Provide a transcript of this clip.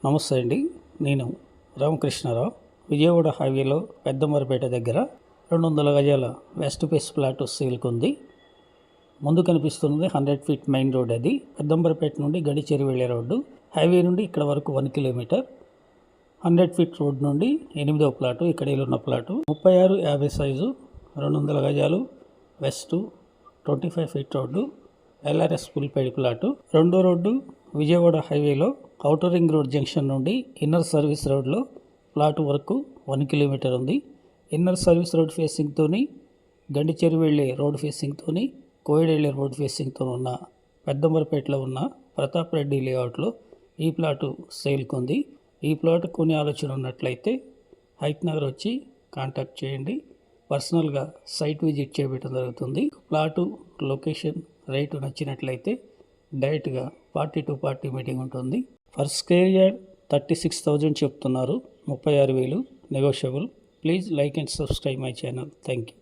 నమస్తే అండి. నేను రామకృష్ణారావు. విజయవాడ హైవేలో పెద్దంబరపేట దగ్గర 200 గజాల వెస్ట్ ఫేస్ ప్లాట్ సేల్కి ఉంది. ముందు కనిపిస్తున్నది 100 ఫీట్ మెయిన్ రోడ్. అది పెద్దంబరపేట నుండి గడిచేరి వెళ్ళే రోడ్డు. హైవే నుండి ఇక్కడ వరకు 1 కిలోమీటర్. 100 ఫీట్ రోడ్ నుండి 8వ ప్లాటు, ఇక్కడ ఉన్న ప్లాటు 36-50 సైజు, 200 గజాలు west, 25 feet road, LRS full paid plot. రెండో రోడ్డు విజయవాడ హైవేలో ఔటర్ రింగ్ రోడ్ జంక్షన్ నుండి ఇన్నర్ సర్వీస్ రోడ్లో ప్లాట్ వరకు 1 కిలోమీటర్ ఉంది. ఇన్నర్ సర్వీస్ రోడ్ ఫేసింగ్తోని, గండిచేరి వెళ్ళే రోడ్ ఫేసింగ్తోని, కోయిడ్ వెళ్ళే రోడ్ ఫేసింగ్తో ఉన్న పెద్దంబరపేటలో ఉన్న ప్రతాప్ రెడ్డి లేఅవుట్లో ఈ ప్లాటు సేల్కి ఉంది. ఈ ప్లాట్ కొనే ఆలోచన ఉన్నట్లయితే హైట్ నగర్ వచ్చి కాంటాక్ట్ చేయండి. పర్సనల్గా సైట్ విజిట్ చేయడం జరుగుతుంది. ప్లాటు లొకేషన్ రేటు నచ్చినట్లయితే డైరెక్ట్గా పార్టీ టు పార్టీ మీటింగ్ ఉంటుంది. ఫర్ స్క్వేర్ యార్డ్ 36,000 చెప్తున్నారు. 36,000 negotiable. Please like and subscribe my channel. Thank you.